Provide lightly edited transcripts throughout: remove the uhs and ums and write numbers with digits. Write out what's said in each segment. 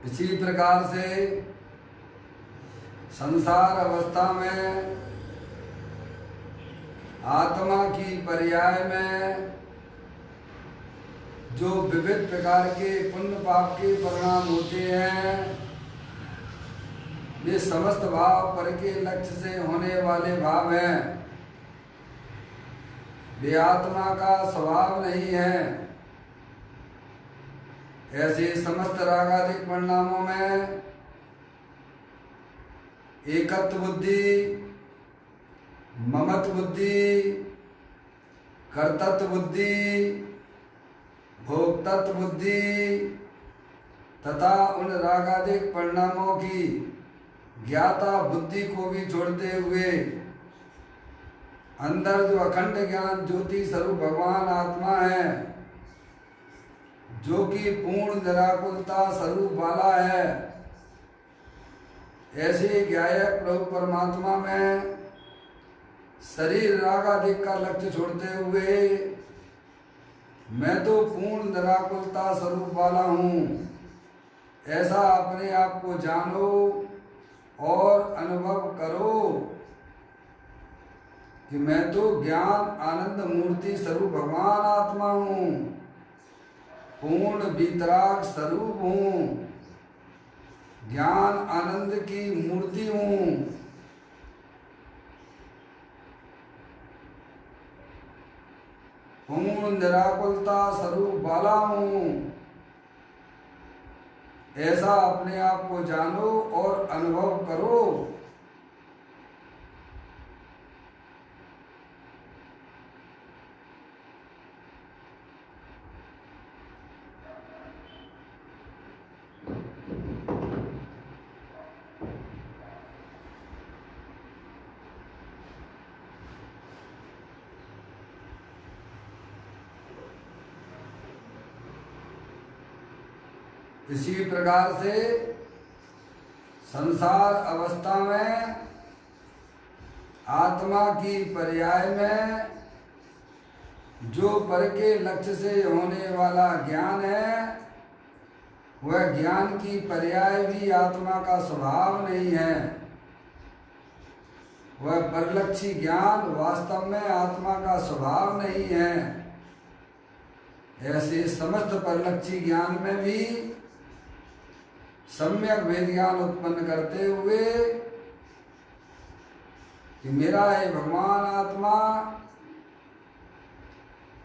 इसी प्रकार से संसार अवस्था में आत्मा की पर्याय में जो विविध प्रकार के पुण्य पाप के परिणाम होते हैं, वे समस्त भाव पर के लक्ष्य से होने वाले भाव हैं। वे आत्मा का स्वभाव नहीं है। ऐसे समस्त रागादिक परिणामों में एकत्व बुद्धि, ममत्व बुद्धि, कर्तृत्व बुद्धि, भोक्तृत्व बुद्धि तथा उन रागादिक परिणामों की ज्ञाता बुद्धि को भी छोड़ते हुए अंदर जो अखंड ज्ञान ज्योति स्वरूप भगवान आत्मा है, जो कि पूर्ण निराकुलता स्वरूप वाला है, ऐसे ज्ञायक प्रभु परमात्मा में शरीर रागादिक का लक्ष्य छोड़ते हुए मैं तो पूर्ण निराकुलता स्वरूप वाला हूँ, ऐसा अपने आप को जानो और अनुभव करो कि मैं तो ज्ञान आनंद मूर्ति स्वरूप भगवान आत्मा हूँ, पूर्ण वीतराग स्वरूप हूँ, ज्ञान आनंद की मूर्ति हूँ। पूर्ण निराकुलता स्वरूप वाला हूँ, ऐसा अपने आप को जानो और अनुभव करो। इसी प्रकार से संसार अवस्था में आत्मा की पर्याय में जो पर के लक्ष्य से होने वाला ज्ञान है, वह ज्ञान की पर्याय भी आत्मा का स्वभाव नहीं है। वह परलक्षी ज्ञान वास्तव में आत्मा का स्वभाव नहीं है। ऐसे समस्त परलक्षी ज्ञान में भी सम्यक वेद ज्ञान उत्पन्न करते हुए कि मेरा ये भगवान आत्मा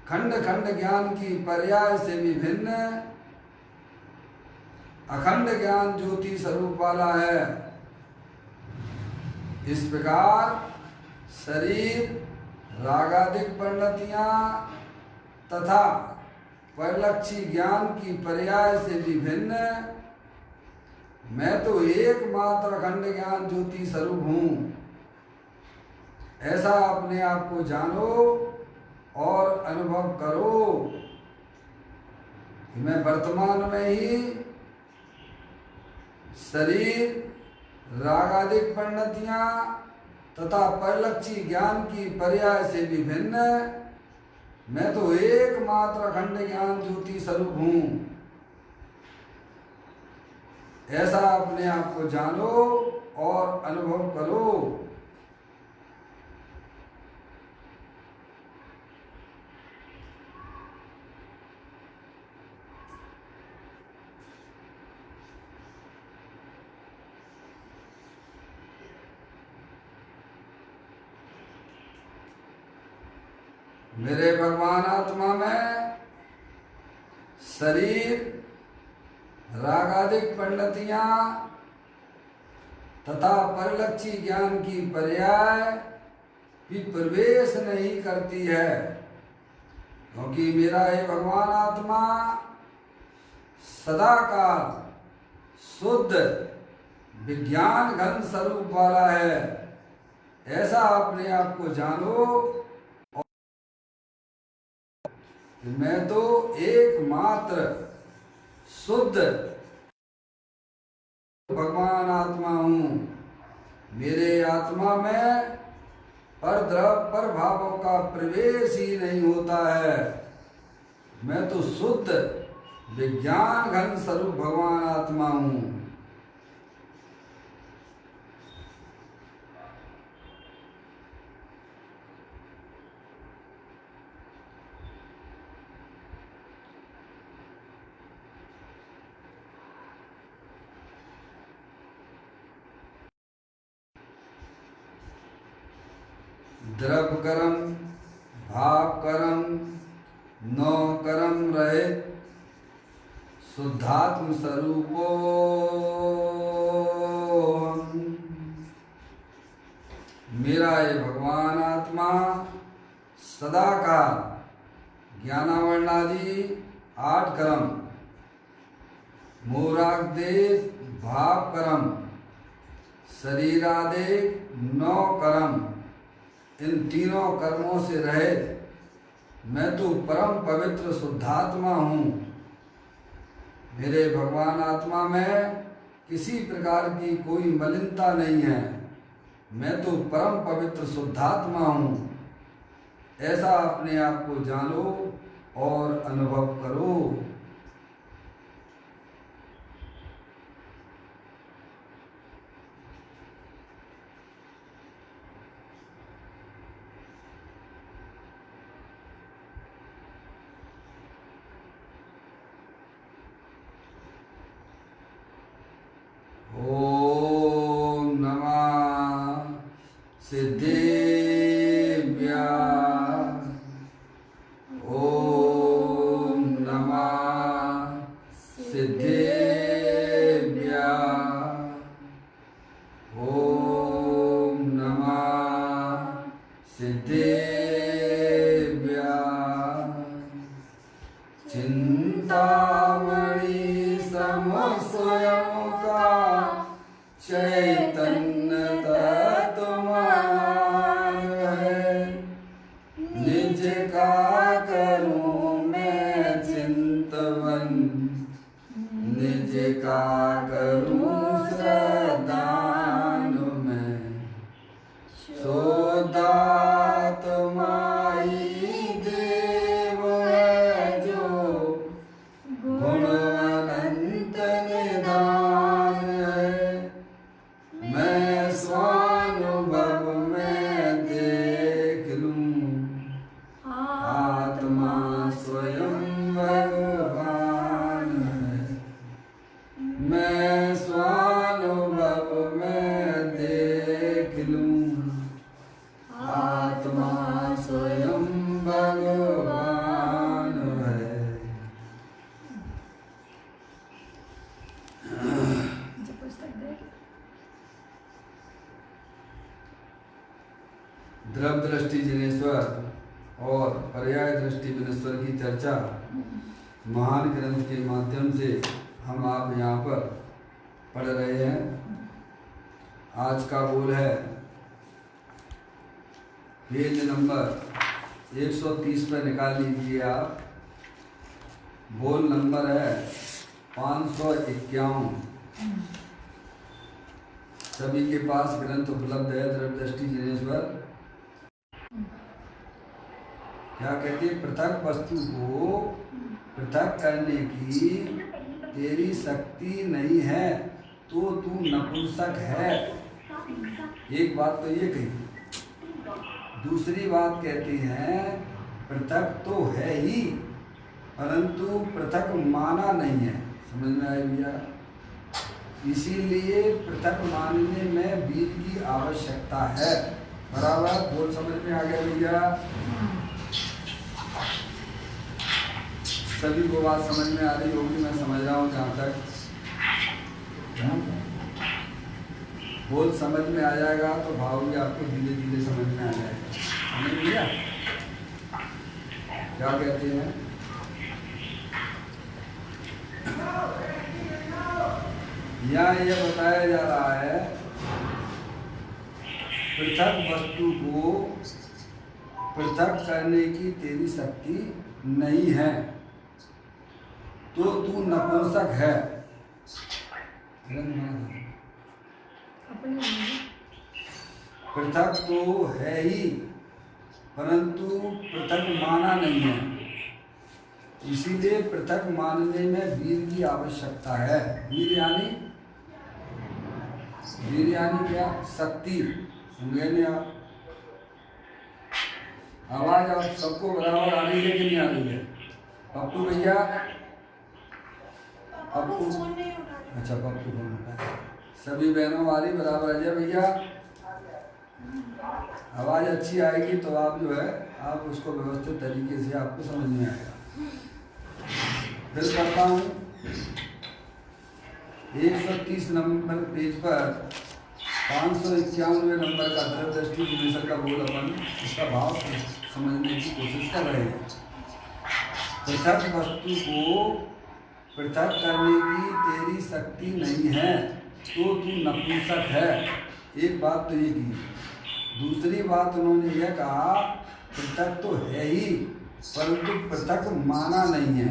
खंड खंड ज्ञान की पर्याय से भी भिन्न अखंड ज्ञान ज्योति स्वरूप वाला है। इस प्रकार शरीर रागादिक परिणतियां तथा परलक्षी ज्ञान की पर्याय से भी भिन्न मैं तो एकमात्र अखंड ज्ञान ज्योति स्वरूप हूँ, ऐसा अपने आप को जानो और अनुभव करो कि मैं वर्तमान में ही शरीर रागादिक परिणतियां तथा परलक्षी ज्ञान की पर्याय से भी भिन्न मैं तो एकमात्र अखंड ज्ञान ज्योति स्वरूप हूँ, ऐसा अपने आप को जानो और अनुभव करो। मेरे भगवान आत्मा में शरीर रागादिक परिणतियां तथा परलक्षी ज्ञान की पर्याय भी प्रवेश नहीं करती है, क्योंकि मेरा ये भगवान आत्मा सदाकाल शुद्ध विज्ञान घन स्वरूप वाला है, ऐसा अपने आप को जानो। मैं तो एकमात्र शुद्ध भगवान आत्मा हूँ। मेरे आत्मा में पर भावों का प्रवेश ही नहीं होता है। मैं तो शुद्ध विज्ञान घन स्वरूप भगवान आत्मा हूँ। द्रव कर्म भाव कर्म नौ कर्म रहित शुद्धात्म स्वरूपो मेरा ये भगवान आत्मा सदाकाल ज्ञानावर्णादि 8 कर्म, मूरादेश भाव कर्म, शरीरादेश 9 कर्म, इन तीनों कर्मों से रहे मैं तो परम पवित्र शुद्धात्मा हूँ। मेरे भगवान आत्मा में किसी प्रकार की कोई मलिनता नहीं है। मैं तो परम पवित्र शुद्धात्मा हूँ। ऐसा अपने आप को जानो और अनुभव करो। ओम नमः सिद्धेभ्यः। ओम नमः सिद्धेभ्यः। ओम नमः सिद्धेभ्यः। चिंतामणि सम स्वयं का चैतन्य तत्वमान है। निज का करूं मैं चिंतवन, निज का करूं श्रद्धान में। शुद्धात्मा ही देव है जो गुण अनंत निधान है। मैं स्वानुभव में देख लूं आत्मा स्वयं भगवान है। मैं स्वानुभव में देख लूं आत्मा स्वयं भगवान है। द्रव दृष्टि जिनेश्वर और पर्याय दृष्टि विनेश्वर की चर्चा महान ग्रंथ के माध्यम से हम आप यहाँ पर पढ़ रहे हैं। आज का बोल है पेज नंबर 130 पर निकाल लीजिए आप। बोल नंबर है 551। सभी के पास ग्रंथ उपलब्ध है द्रव दृष्टि जिनेश्वर। क्या कहते हैं? पृथक वस्तु को पृथक करने की तेरी शक्ति नहीं है तो तू नपुंसक है। एक बात तो ये कही। दूसरी बात कहती हैं पृथक तो है ही परंतु पृथक माना नहीं है। समझ में आया भैया? इसीलिए पृथक मानने में बीज की आवश्यकता है। बराबर बोल समझ में आ गया भैया? सभी को बात समझ में आ रही होगी, मैं समझ रहा हूँ जहाँ तक। बोल समझ में आ जाएगा तो भाव भी आपको धीरे धीरे समझ में आ जाएगा। समझ लिया? क्या कहते हैं? यहाँ यह बताया जा रहा है पृथक वस्तु को पृथक करने की तेरी शक्ति नहीं है तो तू नपुंसक है। पृथक तो है ही परंतु पृथक माना नहीं है। इसीलिए पृथक मानने में वीर की आवश्यकता है। वीर यानी क्या? शक्ति। समझे नहीं आप? आवाज आप सबको बराबर आ रही है कि नहीं आ रही है? पप्पू भैया, पप्पू, अच्छा पप्पू फोन उठाया। सभी बहनों आ रही बराबर? अजय भैया, आवाज अच्छी आएगी तो आप जो है आप उसको व्यवस्थित तरीके से आपको समझ में आएगा। फिर करता हूँ 130 नंबर पेज पर 591 नंबर का दृष्टि विश्लेषण का बोल अपन इसका भाव समझने की कोशिश कर रहे हैं। पृथक वस्तु को पृथक करने की तेरी शक्ति नहीं है तो तू नपुंसक है। एक बात तो ये की। दूसरी बात उन्होंने यह कहा पृथक तो है ही परंतु पृथक माना नहीं है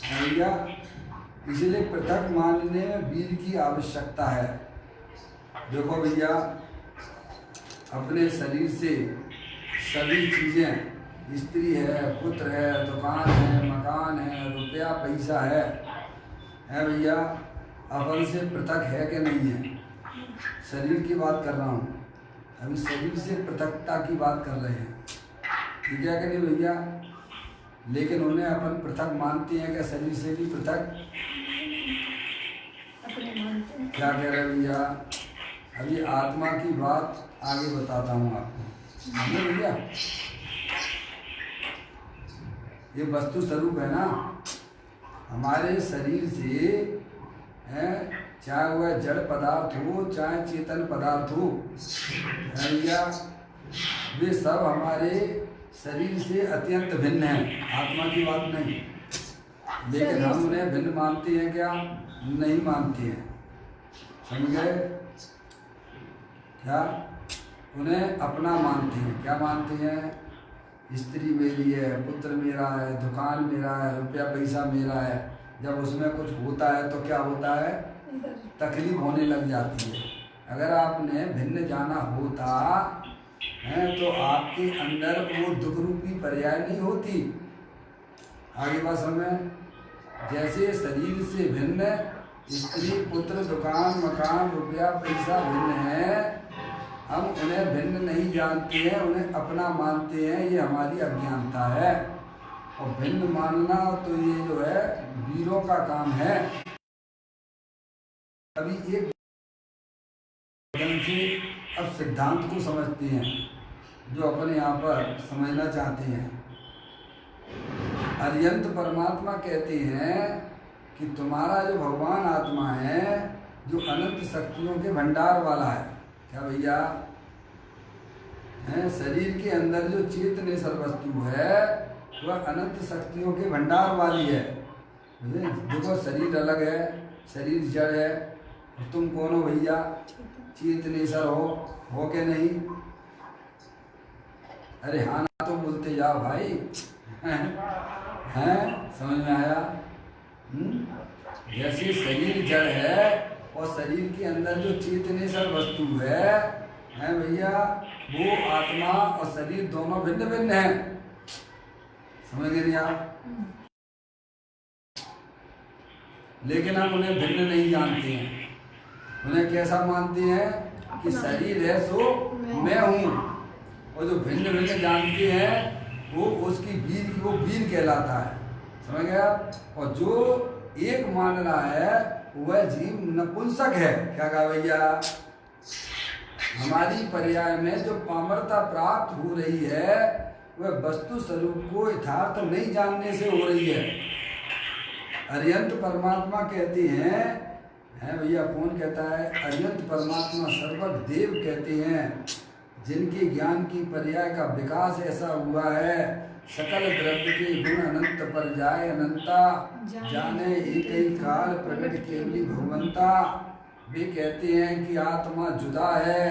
भैया, इसलिए पृथक मानने में वीर की आवश्यकता है। देखो भैया, अपने शरीर से सभी चीज़ें, स्त्री है, पुत्र है, दुकान है, मकान है, रुपया पैसा है भैया, अपन से पृथक है कि नहीं है? शरीर की बात कर रहा हूँ, अभी शरीर से पृथकता की बात कर रहे हैं, ठीक है कि नहीं भैया? लेकिन उन्हें अपन पृथक मानते हैं क्या? शरीर से भी पृथक क्या कह रहे भैया? अभी आत्मा की बात आगे बताता हूँ आपको भैया। ये वस्तु स्वरूप है ना हमारे शरीर से है, चाहे वह जड़ पदार्थ हो चाहे चेतन पदार्थ हो भैया, वे सब हमारे शरीर से अत्यंत भिन्न है। आत्मा की बात नहीं, लेकिन हम उन्हें भिन्न मानते हैं क्या? नहीं मानते हैं। समझ गए क्या? उन्हें अपना मानते हैं। क्या मानते हैं? स्त्री मेरी है, पुत्र मेरा है, दुकान मेरा है, रुपया पैसा मेरा है। जब उसमें कुछ होता है तो क्या होता है? तकलीफ होने लग जाती है। अगर आपने भिन्न जाना होता है तो आपके अंदर वो दुख रूपी पर्याय नहीं होती। आगे बात समझ। जैसे शरीर से भिन्न स्त्री पुत्र दुकान मकान रुपया पैसा भिन्न है, हम उन्हें भिन्न नहीं जानते हैं, उन्हें अपना मानते हैं। ये हमारी अज्ञानता है। और भिन्न मानना तो ये जो है वीरों का काम है। अभी एक से अब सिद्धांत को समझते हैं जो अपने यहाँ पर समझना चाहते हैं। अरिहंत परमात्मा कहते हैं कि तुम्हारा जो भगवान आत्मा है जो अनंत शक्तियों के भंडार वाला है। क्या भैया? शरीर के अंदर जो चेतनेश्वर वस्तु है वह अनंत शक्तियों के भंडार वाली है। देखो शरीर अलग है, शरीर जड़ है, तुम कौन हो भैया? चेतनेश्वर हो के नहीं? अरे हाँ ना तो बोलते जाओ भाई। हैं समझ में आया? जैसे शरीर जड़ है और शरीर के अंदर जो चेतनेश्वर वस्तु है भैया, वो आत्मा और शरीर दोनों भिन्न भिन्न है। समझ गए नहीं आप? लेकिन हम उन्हें भिन्न नहीं जानते हैं। उन्हें कैसा मानते हैं कि शरीर है सो मैं हूँ, और जो भिन्न भिन्न जानते हैं वो उसकी वीर की वो वीर कहलाता है। समझ गया? और जो एक मान रहा है वह जीव नपुंसक है। क्या कहा भैया? हमारी पर्याय में जो पामरता प्राप्त हो रही है वह वस्तु स्वरूप को यथार्थ नहीं जानने से हो रही है। अरिहंत परमात्मा कहते हैं भैया, कौन कहता है? अरिहंत परमात्मा सर्वज्ञ देव कहते हैं, जिनके ज्ञान की पर्याय का विकास ऐसा हुआ है, सकल द्रव्य के गुण अनंत पर जाए अनंता, जाने एक ही काल प्रकट केवली भगवंता। वे कहते हैं कि आत्मा जुदा है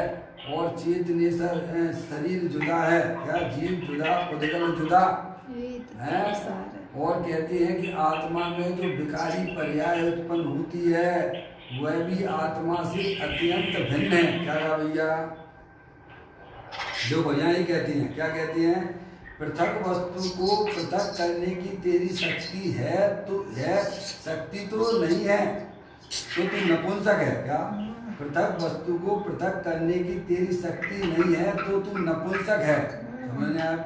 और चेतनेश्वर शरीर जुदा है। क्या? जीव जुदा, उद्गल जुदा है। और कहते हैं कि आत्मा में जो विकारी पर्याय उत्पन्न होती है वह भी आत्मा से अत्यंत भिन्न है। क्या कहा भैया? जो भैया ही कहती हैं, क्या कहती हैं पृथक वस्तु को पृथक करने की तेरी शक्ति है तो है, शक्ति तो नहीं है तो तू नपुंसक है क्या? पृथक वस्तु को पृथक करने की तेरी शक्ति नहीं है तो तू नपुंसक है। समझने आप?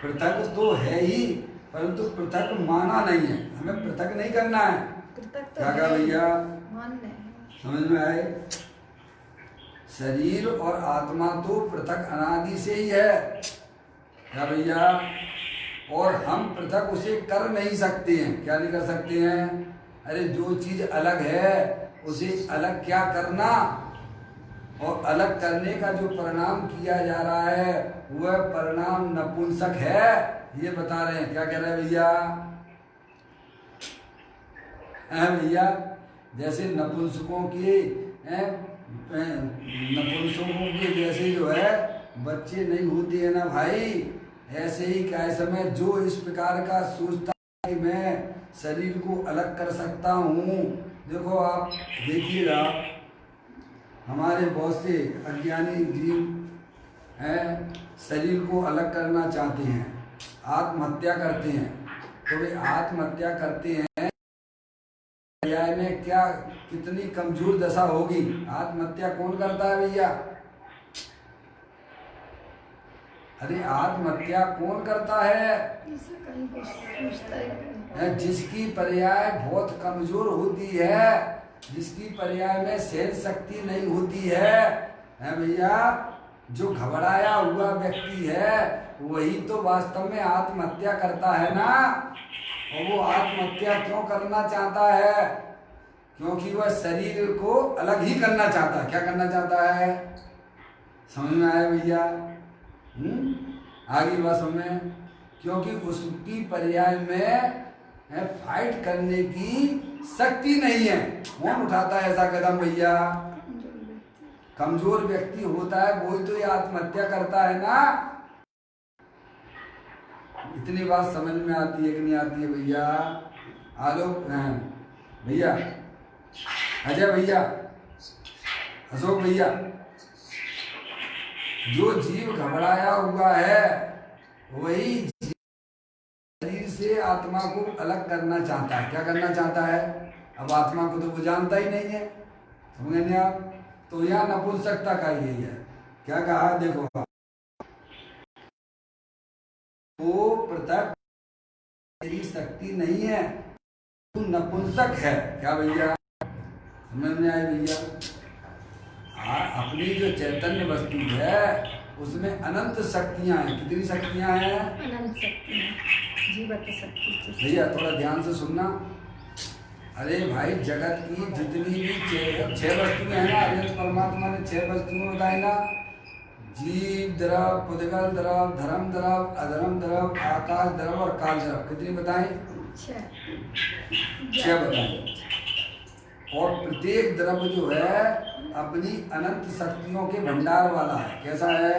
पृथक तो है ही परंतु पृथक माना नहीं है, हमें पृथक नहीं करना है। क्या कहा भैया? समझ में आए? शरीर और आत्मा तो पृथक अनादि से ही है क्या भैया? और हम पृथक उसे कर नहीं सकते हैं। क्या नहीं कर सकते हैं? अरे जो चीज अलग है उसे अलग क्या करना, और अलग करने का जो परिणाम किया जा रहा है वह परिणाम नपुंसक है, ये बता रहे हैं। क्या कह रहे हैं भैया? भैया जैसे नपुंसकों के जैसे जो है बच्चे नहीं होते हैं ना भाई, ऐसे ही क्या समय जो इस प्रकार का सोचता है कि मैं शरीर को अलग कर सकता हूँ। देखो आप देखिएगा, हमारे बहुत से अज्ञानी जीव हैं, शरीर को अलग करना चाहते हैं, आत्महत्या करते हैं। तो वे आत्महत्या करते हैं, पर्याय में क्या कितनी कमजोर दशा होगी। आत्महत्या कौन करता है भैया? अरे आत्महत्या कौन करता है? जिसकी पर्याय बहुत कमजोर होती है, जिसकी पर्याय में सहन शक्ति नहीं होती है भैया, जो घबराया हुआ व्यक्ति है वही तो वास्तव में आत्महत्या करता है ना। और वो आत्महत्या क्यों करना चाहता है? क्योंकि वह शरीर को अलग ही करना चाहता है। क्या करना चाहता है? समझ में आया भैया? आगे बात समझ में? क्योंकि उसकी पर्याय में फाइट करने की शक्ति नहीं है। कौन उठाता है ऐसा कदम भैया? कमजोर व्यक्ति होता है वही तो ये आत्महत्या करता है ना। इतनी बात समझ में आती है कि नहीं आती है भैया? आलोक भैया, अजय भैया, अशोक भैया, जो जीव घबराया हुआ है वही शरीर से आत्मा को अलग करना चाहता है। क्या करना चाहता है? अब आत्मा को तो वो जानता ही नहीं है। समझेंगे आप? तो यहाँ नपुंसकता का यही है। क्या कहा देखो, वो पृथक तेरी शक्ति नहीं है, तू नपुंसक है। क्या भैया? समझ में आए भैया? अपनी जो चैतन्य वस्तु है उसमें अनंत शक्तियां हैं। कितनी शक्तियां हैं? अनंत शक्तियां, जीवत शक्ति। भैया थोड़ा ध्यान से सुनना। अरे भाई जगत की जितनी भी छह वस्तुएं हैं ना, अनंत परमात्मा ने 6 वस्तुएं बताई ना, जीव द्रव, पुद्गल द्रव, धर्म द्रव, अधर्म द्रव, आकाश द्रव और काल द्रव। कितनी बताई? 6 बताई। और प्रत्येक द्रव्य जो है अपनी अनंत शक्तियों के भंडार वाला है। कैसा है?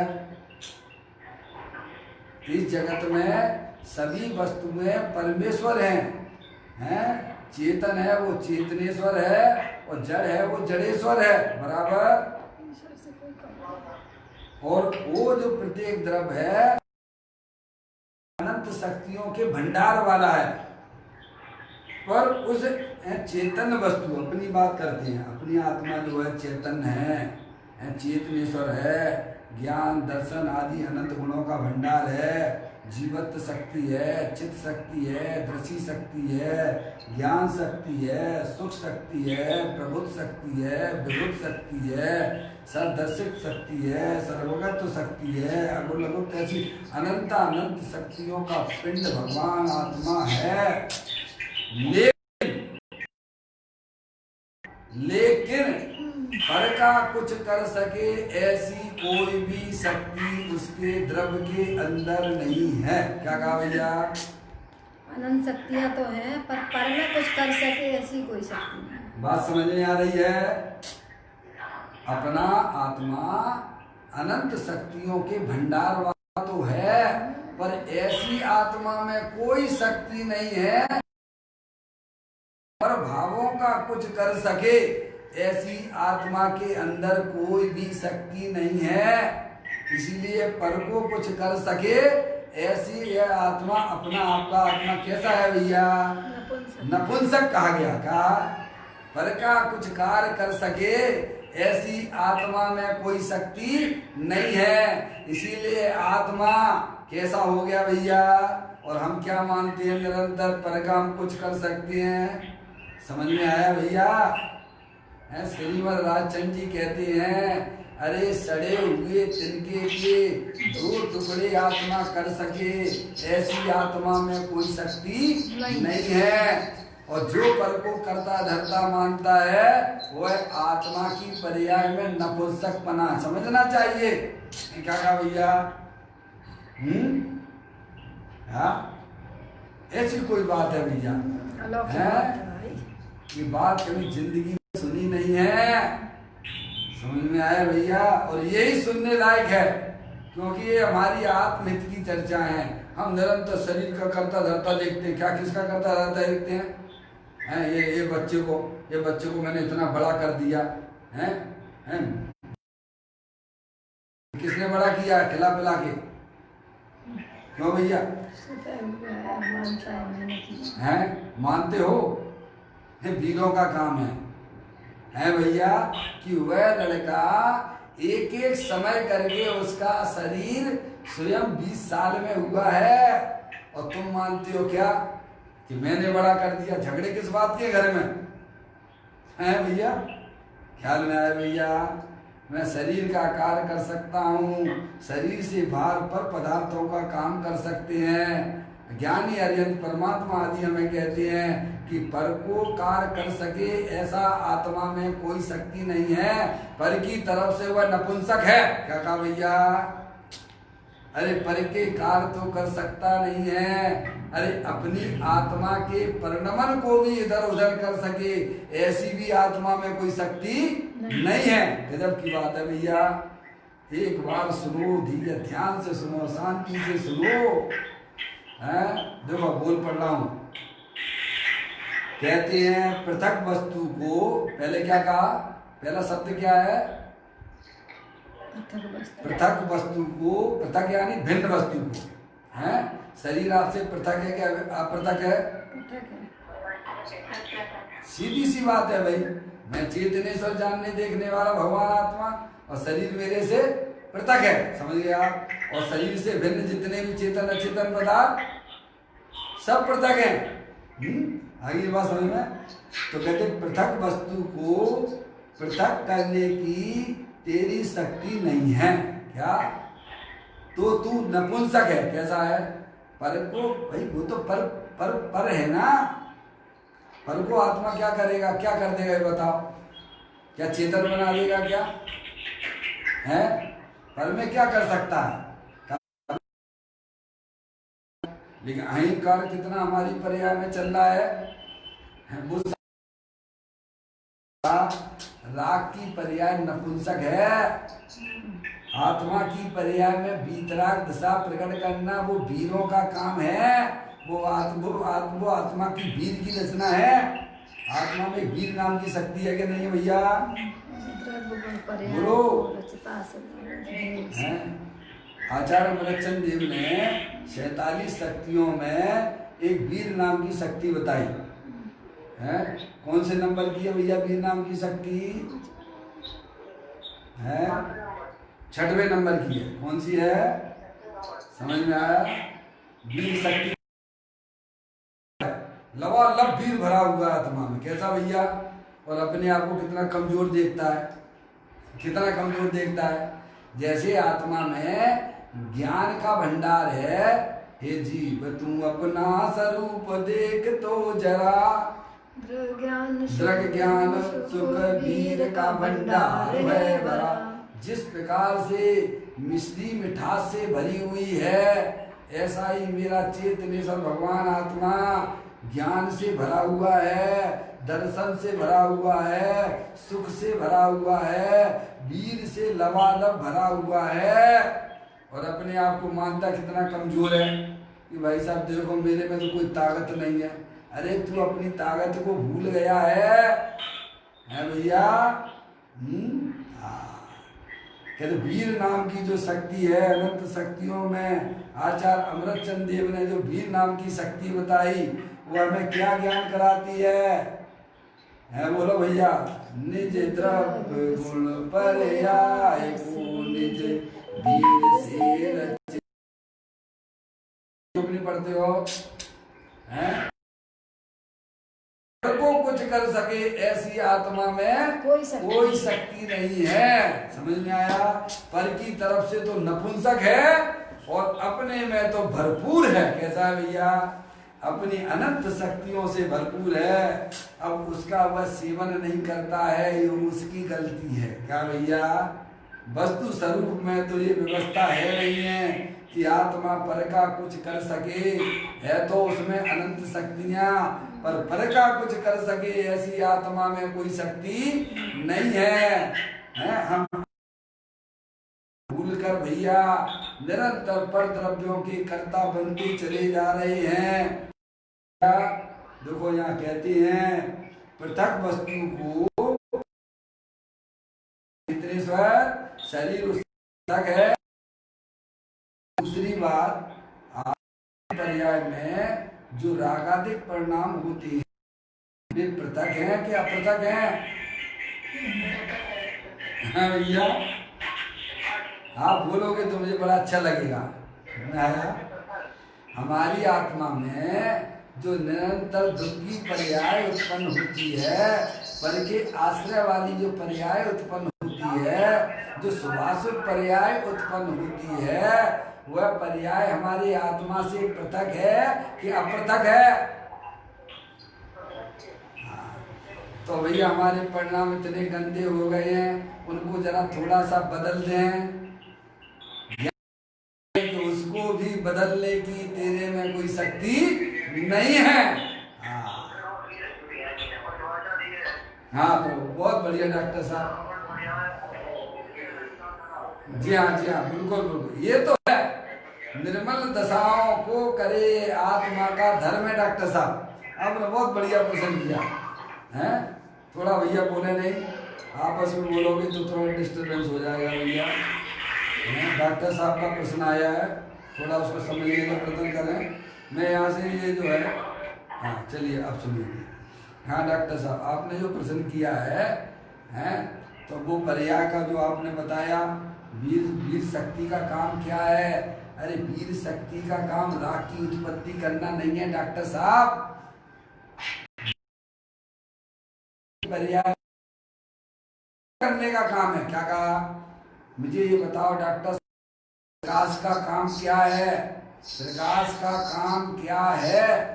इस जगत में सभी वस्तुएं परमेश्वर हैं, चेतन है वो चेतनेश्वर है, और जड़ है वो जड़ेश्वर है, बराबर। और वो जो प्रत्येक द्रव्य है अनंत शक्तियों के भंडार वाला है। पर उस चेतन वस्तु, अपनी बात करते हैं, अपनी आत्मा जो है चेतन है, चेतनेश्वर है, ज्ञान दर्शन आदि अनंत गुणों का भंडार है, जीवत्व शक्ति है, चित्त शक्ति है, दृष्टि शक्ति है, ज्ञान शक्ति है, सुख शक्ति है, प्रबुद्ध शक्ति है, विबुद्ध शक्ति है, सर्वदर्शित शक्ति है, सर्वगत शक्ति है, अगुण ऐसी अनंत अनंत शक्तियों का पिंड भगवान आत्मा है। लेकिन पर का कुछ कर सके ऐसी कोई भी शक्ति उसके द्रव्य के अंदर नहीं है। क्या कहा भैया? अनंत शक्तियां तो हैं पर में कुछ कर सके ऐसी कोई शक्ति नहीं। बात समझ में आ रही है? अपना आत्मा अनंत शक्तियों के भंडार वाला तो है, पर ऐसी आत्मा में कोई शक्ति नहीं है पर भावों का कुछ कर सके ऐसी आत्मा के अंदर कोई भी शक्ति नहीं है। इसीलिए पर को कुछ कर सके ऐसी यह आत्मा, अपना आपका आत्मा कैसा है भैया? नपुंसक कहा गया का। पर का कुछ कार्य कर सके ऐसी आत्मा में कोई शक्ति नहीं है। इसीलिए आत्मा कैसा हो गया भैया? और हम क्या मानते हैं? निरंतर पर का हम कुछ कर सकते हैं। समझ में आया भैया? श्रीमद राजचंद्र जी कहते हैं, अरे सड़े हुए तिनके के दो टुकड़े आत्मा कर सके ऐसी आत्मा में कोई शक्ति नहीं है। और जो पर को करता धरता मानता है वह आत्मा की पर्याय में नपुंसकपना समझना चाहिए। क्या कहा भैया? हाँ, ऐसी कोई बात है भैया? ये बात कभी जिंदगी में सुनी नहीं है। समझ में आया भैया? और यही सुनने लायक है, क्योंकि ये हमारी आत्महित की चर्चा है। हम निरंतर शरीर का करता धरता देखते हैं। क्या किसका करता धरता देखते हैं? ये बच्चे को मैंने इतना बड़ा कर दिया है, किसने बड़ा किया? खिला पिला के। क्यों भैया? मानते हो? वीरों का काम है भैया कि वह लड़का एक एक समय करके उसका शरीर स्वयं 20 साल में हुआ है, और तुम मानते हो क्या कि मैंने बड़ा कर दिया? झगड़े किस बात के घर में है भैया? ख्याल में आया भैया? मैं शरीर का कार्य कर सकता हूँ, शरीर से बाहर पर पदार्थों का काम कर सकते हैं। ज्ञानी अरिहंत परमात्मा आदि हमें कहते हैं कि पर को कार्य कर सके ऐसा आत्मा में कोई शक्ति नहीं है। पर की तरफ से वह नपुंसक है। क्या कहा भैया? अरे पर के कार्य तो कर सकता नहीं है। अरे अपनी आत्मा के परिणमन को भी इधर उधर कर सके ऐसी भी आत्मा में कोई शक्ति नहीं है। गजब की बात है भैया। एक बार सुनो, धीरे ध्यान से सुनो, शांति से सुनो। देखो बोल पढ़ रहा हूं। कहते हैं पृथक वस्तु को, पहले क्या कहा? पहला शब्द क्या है? पृथक वस्तु को, पृथक यानी भिन्न वस्तु को है। शरीर आपसे पृथक है क्या? आप पृथक है? सीधी सी बात है भाई। मैं चेतनेश्वर जानने देखने वाला भगवान आत्मा, और शरीर मेरे से पृथक है। समझ गए आप? और शरीर से भिन्न जितने भी चेतन अचेतन पदार्थ सब पृथक है। आगे बात समझ में? तो कहते पृथक वस्तु को पृथक करने की तेरी शक्ति नहीं है। क्या? तो तू नपुंसक है। कैसा है? पर को भाई वो तो पर है ना। पर को आत्मा क्या करेगा? क्या कर देगा ये बताओ? क्या चेतन बना देगा क्या? है? पर में क्या कर सकता है? लेकिन अहंकार कितना हमारी पर्याय में चल रहा है। वो राग की पर्याय नपुंसक है। आत्मा की पर्याय में वीतराग दशा प्रकट करना वो वीरों का काम है। वो आत्मा की वीर की रचना है। आत्मा में वीर नाम की शक्ति है कि नहीं भैया? बोलो। आचार्य मलक्षण देव ने 47 शक्तियों में एक वीर नाम की शक्ति बताई है। कौन से नंबर की है भैया वीर नाम की शक्ति? है 6वें नंबर की है। कौन सी है? समझ में आया? वीर शक्ति लबालब वीर भरा हुआ आत्मा में। कैसा भैया? और अपने आप को कितना कमजोर देखता है, कितना कमजोर देखता है। जैसे आत्मा में ज्ञान का भंडार है। हे जीव तू अपना स्वरूप देख तो जरा, दृग ज्ञान सुख वीर का भंडार है भरा। जिस प्रकार से मिश्री मिठास से भरी हुई है, ऐसा ही मेरा चेतनेश्वर भगवान आत्मा ज्ञान से भरा हुआ है, दर्शन से भरा हुआ है, सुख से भरा हुआ है, वीर से लबालब भरा हुआ है। और अपने आप को मानता कितना कमजोर है कि भाई साहब देखो मेरे में तो कोई ताकत नहीं है। अरे तू अपनी ताकत को भूल गया है भैया। कहते वीर नाम की जो शक्ति है, अनंत शक्तियों में आचार्य अमृतचंद देव ने जो वीर नाम की शक्ति बताई वो हमें क्या ज्ञान कराती है बोलो भैया। निज द्रव्य गुण पर्याय को निज वीर से रचे। क्यों नहीं पढ़ते हो हैं? को कुछ कर सके ऐसी आत्मा में कोई शक्ति नहीं है। समझ में आया? पर की तरफ से तो नपुंसक है और अपने में तो भरपूर है। कैसा है भैया? अपनी अनंत शक्तियों से भरपूर है। अब उसका वह सेवन नहीं करता है, ये उसकी गलती है। क्या भैया? वस्तु स्वरूप में तो ये व्यवस्था है नहीं है कि आत्मा पर का कुछ कर सके। है तो उसमें अनंत शक्तियां, पर का कुछ कर सके ऐसी आत्मा में कोई शक्ति नहीं है। हम भूल कर भैया निरंतर पर द्रव्यों के कर्ता बनते चले जा रहे हैं। देखो यहाँ कहते हैं पृथक वस्तु को शरीर पृथक है। दूसरी बात पर्याय में जो रागादिक परिणाम होते हैं वे पृथक हैं कि अपृथक हैं? भैया आप बोलोगे तो मुझे बड़ा अच्छा लगेगा। हमारी आत्मा में जो निरंतर दुख की पर्याय उत्पन्न होती है, पर के आश्रय वाली जो पर्याय उत्पन्न होती है, जो सुभाषुभ पर्याय उत्पन्न होती है, वह पर्याय हमारी आत्मा से पृथक है कि अपृथक है? तो भैया हमारे परिणाम इतने गंदे हो गए हैं, उनको जरा थोड़ा सा बदल दें कि उसको भी बदलने की तेरे में कोई शक्ति नहीं है। हाँ तो बहुत बढ़िया डॉक्टर साहब। जी हाँ बिल्कुल बिल्कुल, ये तो है। निर्मल दशाओं को करे आत्मा का धर्म है। डॉक्टर साहब आपने बहुत बढ़िया प्रश्न किया है। थोड़ा भैया बोले नहीं, आपस में बोलोगे तो थोड़ा डिस्टर्बेंस हो जाएगा भैया। डॉक्टर साहब का प्रश्न आया है, थोड़ा उसको समझने का प्रयत्न करें। मैं यहाँ से ये जो है, हाँ चलिए आप सुनिए। हाँ डॉक्टर साहब आपने जो प्रश्न किया है तो वो पर्याय का जो आपने बताया, वीर शक्ति का काम क्या है? अरे वीर शक्ति का काम राग की उत्पत्ति करना नहीं है डॉक्टर साहब। पर्याय करने का काम है। क्या कहा? मुझे ये बताओ डॉक्टर, प्रकाश का काम क्या है? प्रकाश का काम क्या है?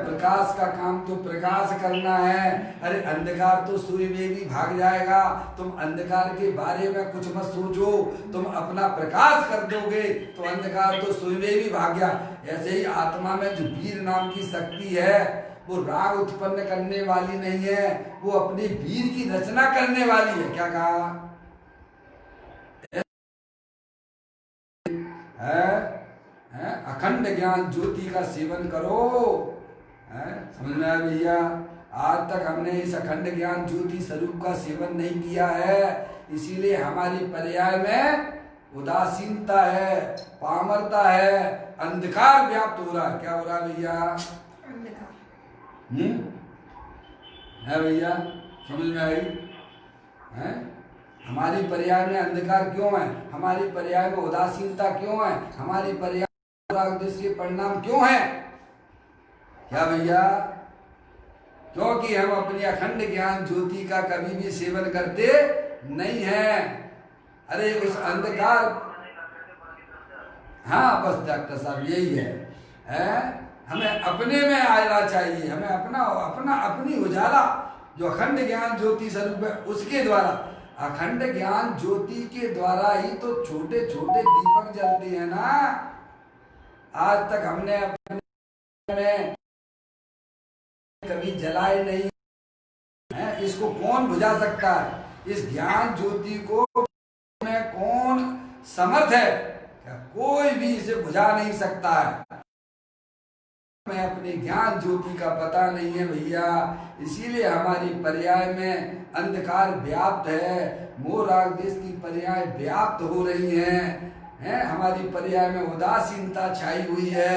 प्रकाश का काम तो प्रकाश करना है। अरे अंधकार तो सूर्य में भी भाग जाएगा, तुम अंधकार के बारे में कुछ मत सोचो, तुम अपना प्रकाश कर दोगे तो अंधकार तो सूर्य में भी भाग गया। ऐसे ही आत्मा में जो वीर नाम की शक्ति है वो राग उत्पन्न करने वाली नहीं है, वो अपने वीर की रचना करने वाली है। क्या कहा है? अखंड ज्ञान ज्योति का सेवन करो। समझ में आया भैया? आज तक हमने इस अखंड ज्ञान ज्योति स्वरूप का सेवन नहीं किया है, इसीलिए हमारी पर्याय में उदासीनता है, पामरता है, अंधकार व्याप्त हो रहा है। क्या हो रहा है भैया? है भैया? समझ में आई? है? हमारी पर्याय में अंधकार क्यों है? हमारी पर्याय में उदासीनता क्यों है? हमारी पर्याय के परिणाम क्यों है? क्या भैया? क्योंकि हम अपनी अखंड ज्ञान ज्योति का कभी भी सेवन करते नहीं है। अरे उस अंधकार, हाँ बस डॉक्टर साहब यही है? हमें अपने में आना चाहिए, हमें अपनी उजाला जो अखंड ज्ञान ज्योति स्वरूप है उसके द्वारा, अखंड ज्ञान ज्योति के द्वारा ही तो छोटे छोटे दीपक जलते हैं ना। आज तक हमने अपने में कभी जलाए नहीं है। इसको कौन बुझा सकता है? इस ज्ञान ज्योति को में कौन समर्थ है? क्या कोई भी इसे बुझा नहीं सकता है। में अपने ज्ञान ज्योति का पता नहीं है भैया, इसीलिए हमारी पर्याय में अंधकार व्याप्त है, मोह राग देश की पर्याय व्याप्त हो रही हैं, हमारी पर्याय में उदासीनता छाई हुई है।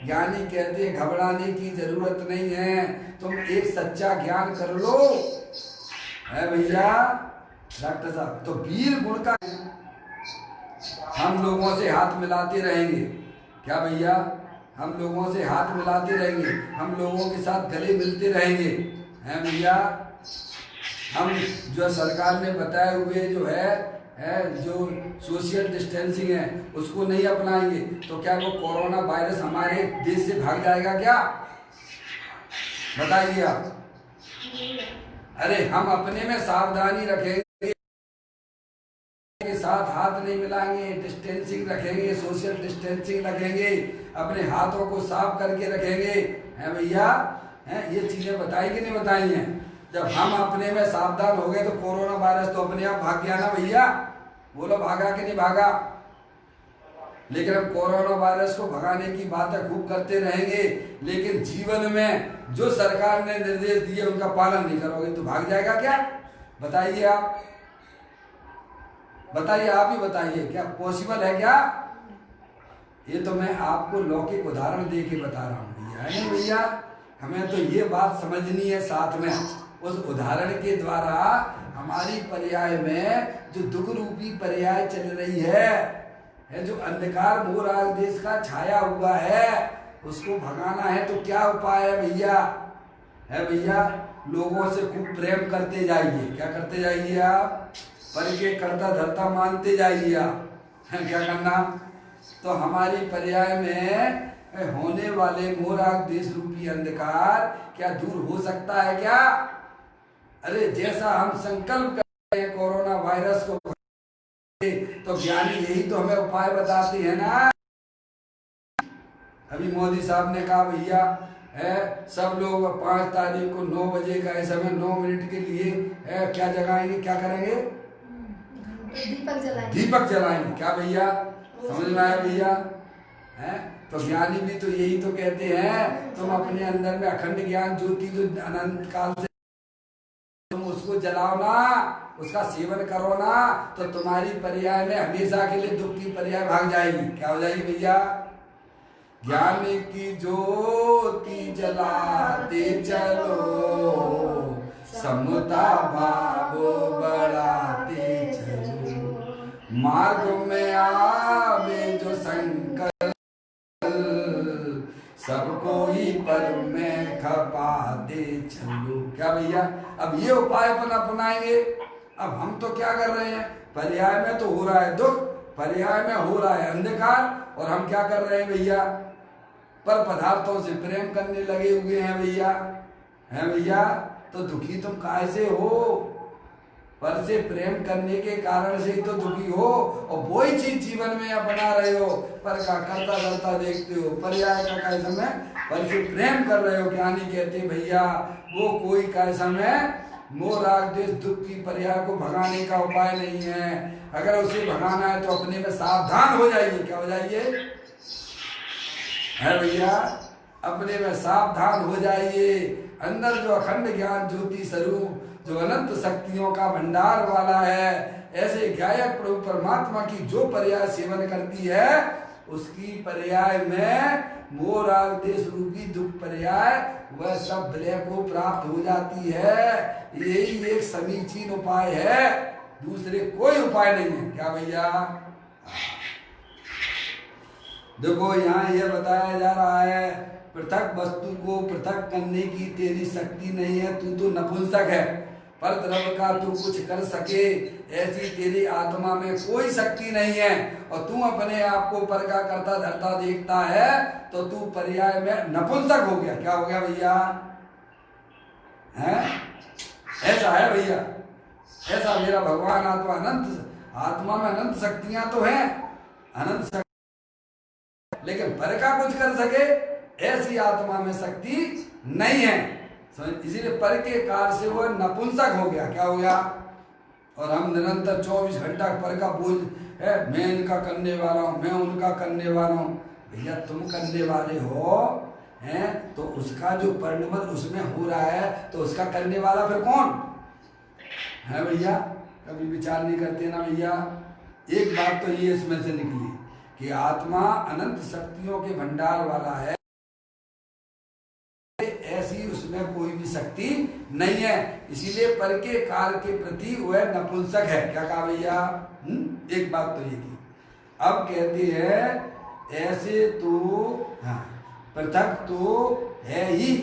ज्ञानी कहते हैं घबराने की जरूरत नहीं है, तुम एक सच्चा ज्ञान कर लो, है भैया डॉक्टर साहब। तो वीर गुण का हम लोगों से हाथ मिलाते रहेंगे, क्या भैया, हम लोगों से हाथ मिलाते रहेंगे, हम लोगों के साथ गले मिलते रहेंगे, हैं भैया। हम जो सरकार ने बताए हुए जो है जो सोशल डिस्टेंसिंग है उसको नहीं अपनाएंगे तो क्या वो कोरोना वायरस हमारे देश से भाग जाएगा क्या, बताइए आप। अरे हम अपने में सावधानी रखेंगे, के साथ हाथ नहीं मिलाएंगे, डिस्टेंसिंग रखेंगे, सोशल डिस्टेंसिंग रखेंगे, अपने हाथों को साफ करके रखेंगे, हैं भैया, हैं ये चीजें बताई कि नहीं बताई हैं। जब हम अपने में सावधान हो गए तो कोरोना वायरस तो अपने आप भाग गया ना भैया, बोलो भागा कि नहीं भागा। लेकिन हम कोरोना वायरस को भगाने की बातें खूब करते रहेंगे, लेकिन जीवन में जो सरकार ने निर्देश दिए उनका पालन नहीं करोगे तो भाग जाएगा क्या, बताइए आप, बताइए आप ही बताइए, क्या पॉसिबल है क्या। ये तो मैं आपको लौकिक उदाहरण दे के बता रहा हूँ भैया, है नहीं भैया, हमें तो ये बात समझनी है साथ में, उस उदाहरण के द्वारा हमारी पर्याय में जो दुख रूपी पर्याय चल रही है जो अंधकार मोह राग देश का छाया हुआ है उसको भगाना है तो क्या उपाय है भैया, है भैया, लोगों से खूब प्रेम करते जाइए, क्या करते जाइए आप, पर के कर्ता धर्ता मानते जाइए आप, क्या करना। तो हमारी पर्याय में होने वाले मोह राग देश रूपी अंधकार क्या दूर हो सकता है क्या। अरे जैसा हम संकल्प करते हैं कोरोना वायरस को, तो ज्ञानी यही तो हमें उपाय बताते हैं ना। अभी मोदी साहब ने कहा भैया है सब लोग 5 तारीख को 9 बजे का ऐसा में 9 मिनट के लिए है क्या जगाएंगे, क्या करेंगे, दीपक जलाएंगे, क्या भैया, समझ में आया भैया, है। तो ज्ञानी भी तो यही तो कहते हैं, तुम अपने अंदर में अखंड ज्ञान ज्योति जो अनंत काल से तुम उसको जलाओ ना, उसका सेवन करो ना, तो तुम्हारी पर्याय में हमेशा के लिए दुख की पर्याय भाग जाएगी, क्या हो जाएगी भैया। ज्ञान की ज्योति जलाते चलो, समता भाव बढ़ाते चलो, मार्ग में आवे जो संकल्प सबको ही पर में खपाते चलो, क्या भैया। अब ये उपाय अपन अपनाएंगे। अब हम तो क्या कर रहे हैं, पर्याय में तो हो रहा है दुख, पर्याय में हो रहा है अंधकार, और हम क्या कर रहे हैं भैया, पर पदार्थों से प्रेम करने लगे हुए हैं भैया, हैं भैया। तो दुखी तुम काहे से हो, पर से प्रेम करने के कारण से ही तो दुखी हो, और वही चीज जीवन में अपना रहे हो, पर का करता करता देखते हो, पर्याय का कैसा में पर से प्रेम कर रहे हो। ज्ञानी कहते भैया वो कोई कैसा में मोह राग देश दुख की पर्याय को भगाने का उपाय नहीं है। अगर उसे भगाना है तो अपने में सावधान हो जाइए, क्या हो जाइए, है भैया, अपने में सावधान हो जाइए। अंदर जो अखंड ज्ञान ज्योति स्वरूप जो अनंत शक्तियों का भंडार वाला है, ऐसे गायक प्रभु परमात्मा की जो पर्याय सेवन करती है उसकी पर्याय में मोह राग देश रूपी दुख पर्याय वह सब विलय को प्राप्त हो जाती है। यही एक समीचीन उपाय है, दूसरे कोई उपाय नहीं है, क्या भैया। देखो यहाँ यह बताया जा रहा है, पृथक वस्तु को पृथक करने की तेरी शक्ति नहीं है, तू तो नपुंसक है, पर द्रव्य का तू कुछ कर सके ऐसी तेरी आत्मा में कोई शक्ति नहीं है, और तू अपने आप को पर का करता धरता देखता है तो तू पर्याय में नपुंसक हो गया, क्या हो गया भैया, हैं। ऐसा है भैया, ऐसा मेरा भगवान आत्मा अनंत, आत्मा में अनंत शक्तियां तो हैं, अनंत शक्ति, लेकिन पर का कुछ कर सके ऐसी आत्मा में शक्ति नहीं है, इसीलिए पर के कार्य से वह नपुंसक हो गया, क्या हो गया। और हम निरंतर 24 घंटा पर का बोझ है, मैं इनका करने वाला हूँ, मैं उनका करने वाला हूँ। भैया तुम करने वाले हो है, तो उसका जो परिणमन उसमें हो रहा है, तो उसका करने वाला फिर कौन है भैया? कभी विचार नहीं करते ना भैया। एक बात तो ये इसमें से निकली कि आत्मा अनंत शक्तियों के भंडार वाला है, ऐसी उसमें कोई भी शक्ति नहीं है, इसीलिए पर के काल के प्रति वह नपुंसक है। क्या कहा भैया? एक बात तो ये थी। अब कहती है ऐसे तो हाँ, पृथक तो है ही।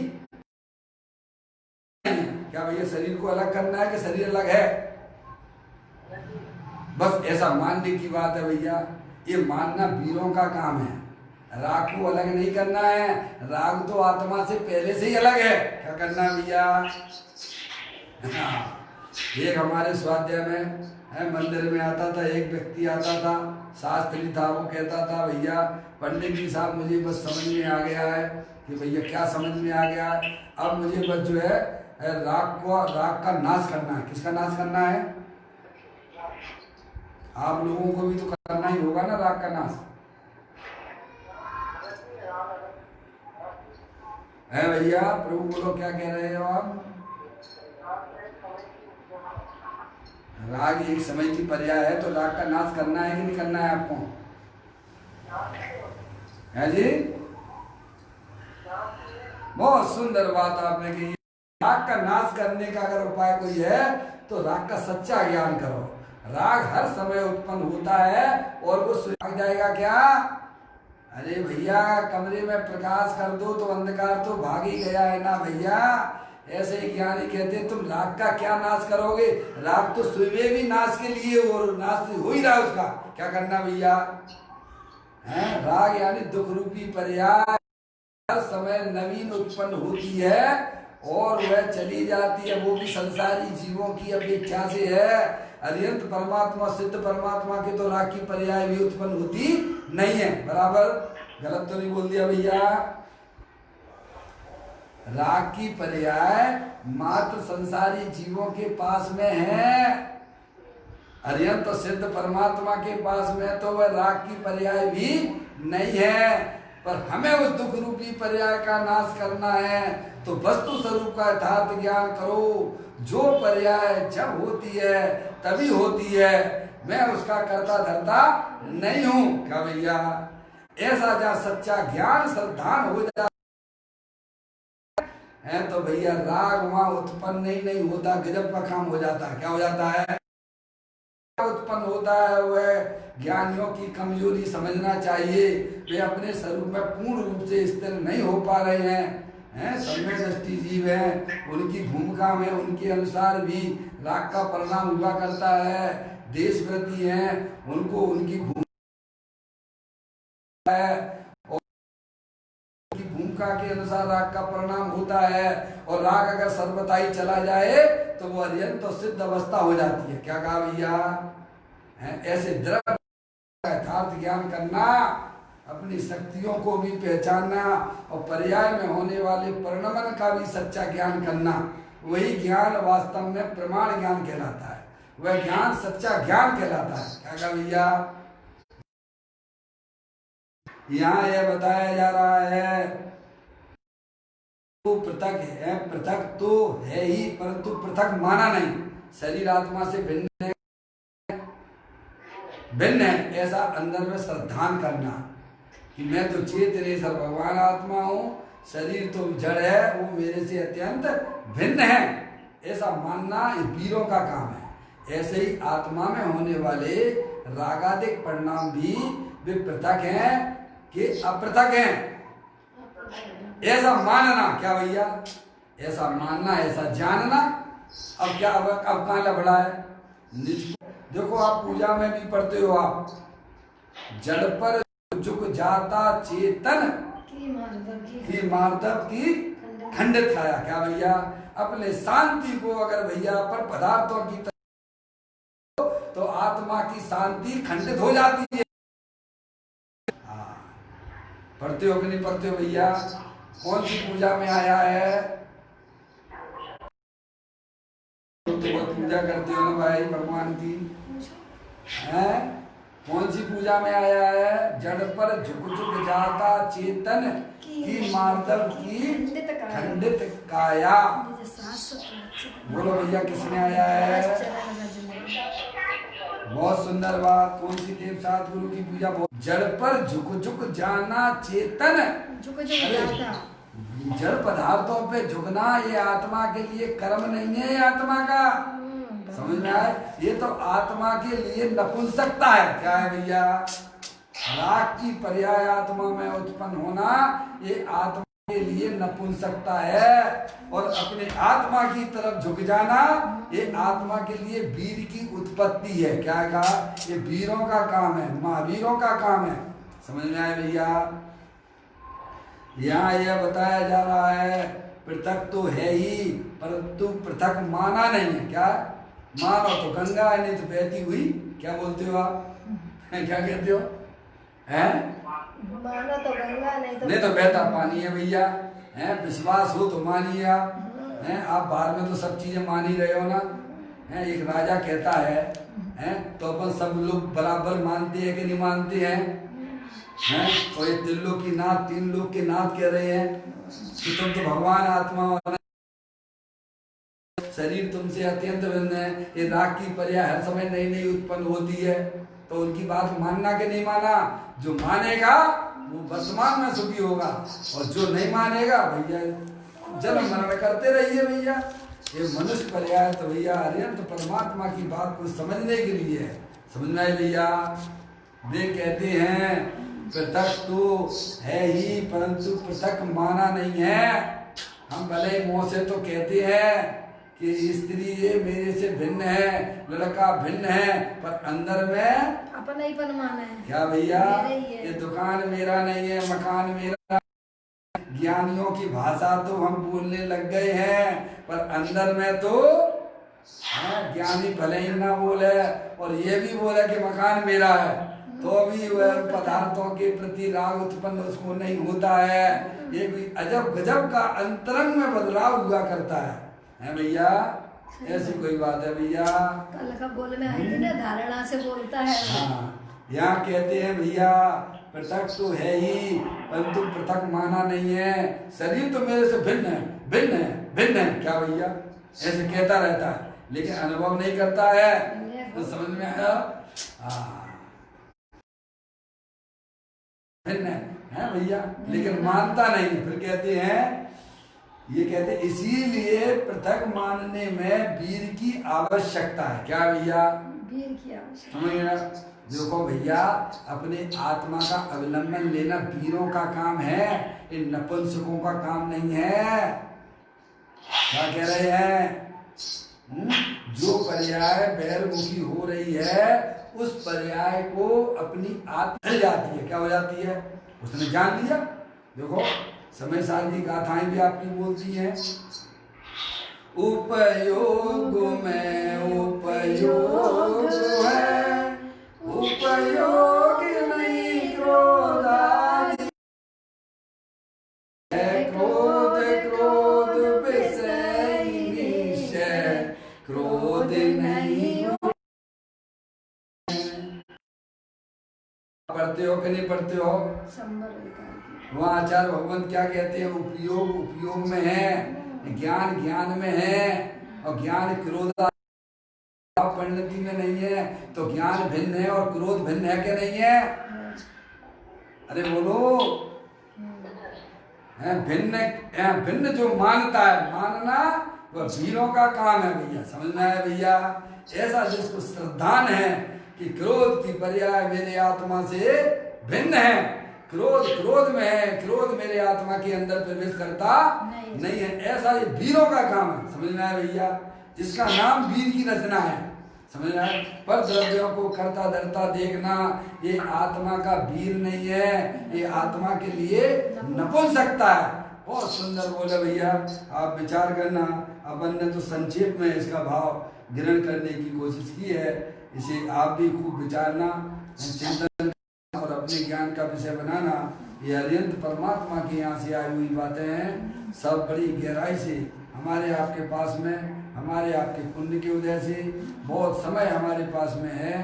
क्या भैया शरीर को अलग करना है कि शरीर अलग है? बस ऐसा मानने की बात है भैया। ये मानना वीरों का काम है। राग को अलग नहीं करना है, राग तो आत्मा से पहले से ही अलग है। क्या करना है भैया? एक हमारे स्वाध्याय में है, मंदिर में आता था एक व्यक्ति, आता था शास्त्री था, वो कहता था भैया पंडित जी साहब मुझे बस समझ में आ गया है कि भैया क्या समझ में आ गया है, अब मुझे बस जो है राग का नाश करना है। किसका नाश करना है? आप लोगों को भी तो करना ही होगा ना राग का नाश, है भैया? प्रभु बोलो क्या कह रहे हो आप? राग एक समय की पर्याय है, तो राग का नाश करना है कि नहीं करना है आपको? है जी? बहुत सुंदर बात आपने कही। राग का नाश करने का अगर उपाय कोई है तो राग का सच्चा ज्ञान करो। राग हर समय उत्पन्न होता है और वो सुलग जाएगा क्या? अरे भैया कमरे में प्रकाश कर दो तो अंधकार तो भाग ही गया है ना भैया। ऐसे ही ज्ञानी कहते हैं तुम राग का क्या नाश करोगे? राग तो सुबह भी नाश के लिए और नाश हो ही रहा है उसका। क्या करना भैया? है राग यानी दुख रूपी पर्याय, हर समय नवीन उत्पन्न होती है और वह चली जाती है। वो भी संसारी जीवों की अपेक्षा से है। अरिहंत परमात्मा सिद्ध परमात्मा के तो राग की पर्याय भी उत्पन्न होती नहीं है। बराबर? गलत तो नहीं बोल दिया भैया? राग की पर्याय मात्र संसारी जीवों के पास में है, अरिहंत तो सिद्ध परमात्मा के पास में तो वह राग की पर्याय भी नहीं है। पर हमें उस दुख रूपी पर्याय का नाश करना है तो वस्तु स्वरूप का यथार्थ ज्ञान करो। जो पर्याय जब होती है तभी होती है, मैं उसका कर्ता धर्ता नहीं हूं। क्या भैया? ऐसा जहाँ सच्चा ज्ञान श्रद्धान हो जाता है तो भैया राग वहां उत्पन्न नहीं होता, गजब का काम हो जाता है। क्या हो जाता है? उत्पन्न होता है वह ज्ञानियों की कमजोरी समझना चाहिए। वे अपने स्वरूप में पूर्ण रूप से स्थिर नहीं हो पा रहे हैं, सम्यक दृष्टि जीव हैं, उनकी भूमिका में उनके अनुसार भी राग का परिणाम हुआ करता है। देश प्रति हैं, उनको उनकी भूमिका है और उनकी भूमिका के अनुसार राग का परिणाम होता है। और राग अगर सर्वथा ही चला जाए तो वो अत्यंत तो सिद्ध अवस्था हो जाती है। क्या कहा भैया? ऐसे द्रव्य यथार्थ ज्ञान करना, अपनी शक्तियों को भी पहचानना और पर्याय में होने वाले परिणमन का भी सच्चा ज्ञान करना, वही ज्ञान वास्तव में प्रमाण ज्ञान कहलाता है। वह ज्ञान सच्चा ज्ञान कहलाता है। क्या कहा भैया? यहाँ यह बताया जा रहा है तो पृथक है, पृथक तो है ही परंतु पृथक माना नहीं। शरीर आत्मा से भिन्न है ऐसा अंदर में श्रद्धान करना कि मैं तो चेतनेश्वर भगवान आत्मा हूँ, शरीर तो जड़ है, वो मेरे से अत्यंत भिन्न है, ऐसा मानना ये वीरों का काम है। ऐसे ही आत्मा में होने वाले रागादिक परिणाम भी वे पृथक हैं कि अपृथक हैं, ऐसा मानना। क्या भैया? ऐसा मानना, ऐसा जानना। अब क्या, अब कहाँ लफड़ा है? देखो आप पूजा में भी पढ़ते हो, आप जड़ पर झुक जाता चेतन की मार्दव की खंडित खाया। क्या भैया? अपने शांति को अगर भैया पर पदार्थों की तो आत्मा की शांति खंडित हो जाती है। पढ़ते हो कि नहीं पढ़ते हो भैया? कौन सी पूजा में आया है? तो बहुत पूजा करते हो ना भाई भगवान की, हैं? कौन सी पूजा में आया है? जड़ पर झुक झुक जाता चेतन की माधव की खंडित काया। बोलो भैया किसने आया है? बहुत सुंदर बात। कौन सी देव सात गुरु की पूजा? जड़ पर झुक झुक जाना चेतन, जड़ पदार्थों पे झुकना ये आत्मा के लिए कर्म नहीं है, ये आत्मा का समझ में आए? ये तो आत्मा के लिए नपुंसकता है। क्या है भैया? राग की पर्याय आत्मा में उत्पन्न होना ये आत्मा के लिए नपुंसकता है, और अपने आत्मा की तरफ झुक जाना ये आत्मा के लिए वीर की उत्पत्ति है। क्या कहा? ये वीरों का काम है, महावीरों का काम है। समझ में आए भैया? यहाँ यह बताया जा रहा है पृथक तो है ही, परंतु पृथक माना नहीं है। क्या मानो तो गंगा है, नहीं तो बहती हुई, क्या बोलते हो आप? क्या कहते हो? हैं? मानो तो गंगा, नहीं तो बहता पानी है भैया। हैं? विश्वास हो तो मानिए आप। हैं? आप बाहर में तो सब चीजें मान ही रहे हो ना। हैं? एक राजा कहता है, हैं? तो अपन सब लोग बराबर मानते हैं कि नहीं मानते हैं? हैं? और ये 3 लोग की नाथ, 3 लोग के नाथ कह रहे हैं कि तुम तो भगवान आत्मा हो, शरीर तुमसे अत्यंत भिन्न है। ये राग की पर्याय हर समय नई नई उत्पन्न होती है, तो उनकी बात मानना कि नहीं माना? जो मानेगा वो वर्तमान में सुखी होगा, और जो नहीं मानेगा भैया जन्म मरण करते रहिए भैया। ये मनुष्य पर्याय तो भैया अत्यंत परमात्मा की बात को समझने के लिए है। समझना है भैया? वे कहते हैं पृथक तो है ही, परंतु पृथक माना नहीं है। हम भले मुंह से तो कहते हैं कि स्त्री ये मेरे से भिन्न है, लड़का भिन्न है, पर अंदर में अपना ही पर माना है। क्या भैया? ये दुकान मेरा नहीं है, मकान मेरा। ज्ञानियों की भाषा तो हम बोलने लग गए हैं, पर अंदर में तो ज्ञानी भले ही ना बोले और ये भी बोले कि मकान मेरा है, तो भी वह पदार्थों के प्रति राग उत्पन्न उसको नहीं होता है। ये भी अजब गजब का अंतरंग में बदलाव हुआ करता है भैया? ऐसी कोई बात है भैया? कल का बोलने आएंगे ना, धारणा से बोलता है। हाँ, यहाँ कहते हैं भैया पृथक तो है ही, परंतु पृथक माना नहीं है। शरीर तो मेरे से भिन्न है, भिन्न है, भिन्न है। क्या भैया? ऐसे कहता रहता है, लेकिन अनुभव नहीं करता है। तो समझ में आया? भिन्न है भैया, लेकिन मानता नहीं। फिर कहते हैं, ये कहते इसीलिए पृथक मानने में वीर की आवश्यकता है। क्या भैया? वीर की आवश्यकता। समझ गए? देखो भैया, अपने आत्मा का अवलंबन लेना वीरों का काम है, इन नपुंसकों का काम नहीं है। क्या कह रहे हैं? जो पर्याय बहिर्मुखी हो रही है उस पर्याय को अपनी आत्मा जाती है। क्या हो जाती है? उसने जान लिया। देखो समय साल की गाथाएं भी आपकी बोलती हैं, उपयोग में उपयोग है, उपयोग नहीं क्रोध आदि, क्रोध क्रोध विषय निश्चय, क्रोध नहीं। पढ़ते हो कि नहीं पढ़ते हो? वहाँ आचार्य भगवंत क्या कहते हैं? उपयोग उपयोग में है, ज्ञान ज्ञान में है, और ज्ञान क्रोध परिणति में नहीं है। तो ज्ञान भिन्न है और क्रोध भिन्न है क्या नहीं है? अरे बोलो। भिन्न भिन्न जो मानता है, मानना वह वीरों का काम है भैया। समझना है भैया? ऐसा जिसको श्रद्धान है कि क्रोध की पर्याय मेरे आत्मा से भिन्न है, क्रोध क्रोध में है, क्रोध मेरे आत्मा के अंदर प्रवेश करता नहीं है, ऐसा ये वीरों का काम है। समझना है भैया? जिसका नाम वीर की रचना है। समझना है? पर द्रव्यों को करता धरता देखना ये आत्मा का वीर नहीं है, ये आत्मा के लिए नपुंसकता है। बहुत सुंदर बोले भैया, आप विचार करना। अपन ने तो संक्षेप में इसका भाव ग्रहण करने की कोशिश की है, इसे आप भी खूब विचारना, चिंतन और अपने ज्ञान का विषय बनाना। ये अत्यंत परमात्मा के यहाँ से आई हुई बातें हैं, सब बड़ी गहराई से हमारे आपके पास में, हमारे आपके पुण्य के उदय से बहुत समय हमारे पास में है।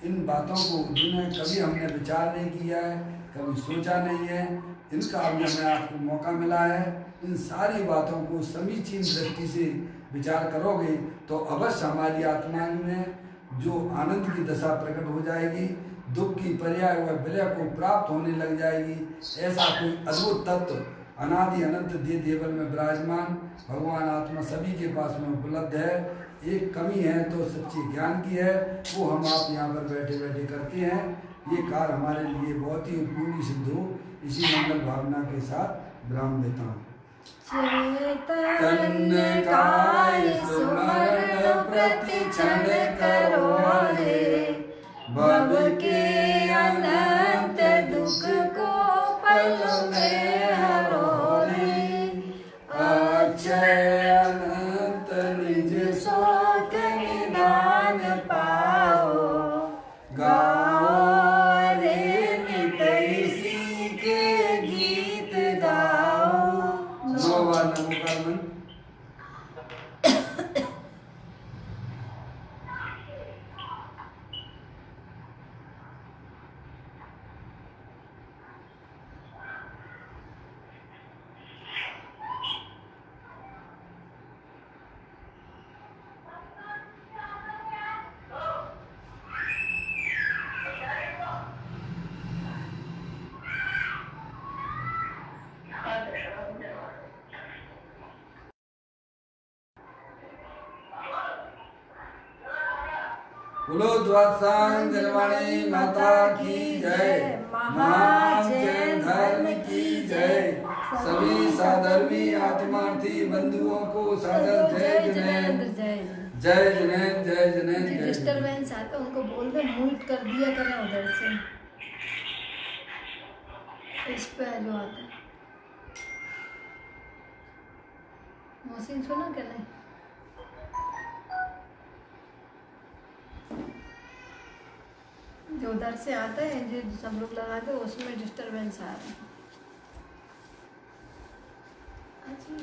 इन बातों को जिन्हें कभी हमने विचार नहीं किया है, कभी सोचा नहीं है, इनका अभी हमें आपको मौका मिला है। इन सारी बातों को समीचीन दृष्टि से विचार करोगे तो अवश्य हमारी आत्मा में जो आनंद की दशा प्रकट हो जाएगी, दुख की पर्याय व विलय को प्राप्त होने लग जाएगी। ऐसा कोई अद्भुत तत्व अनादि अनंत देवल में विराजमान भगवान आत्मा सभी के पास में उपलब्ध है। एक कमी है तो सच्चे ज्ञान की है, वो हम आप यहाँ पर बैठे बैठे करते हैं। ये कार्य हमारे लिए बहुत ही उपयोगी सिद्ध हो, इसी मंगल भावना के साथ विराम देता हूँ। चैतन्य काय सुमरण प्रति क्षण करो रे, भव के अनंत दुख को पल में हरो रे। अक्षय अनंत निज शोक निदान पाओ, गाओ रे नित इसी के गीत गाओ। नमो कर्मन्। बोलो द्वादशांग जलवाणी माता की जय, महान जैन धर्म की जय। सभी साधर्मी आत्मार्थी बंधुओं को सादर जय जिनेंद्र। जय जिनेंद्र, जय जिनेंद्र। डिस्टर्बेंस आता है उनको बोल दो म्यूट कर दिया करें उधर से, इस पे जो आता है। मौसीन सुना क्या नहीं? जो उधर से आता है जो सब लोग लगाते हैं उसमें डिस्टर्बेंस आ रहा है। अच्छा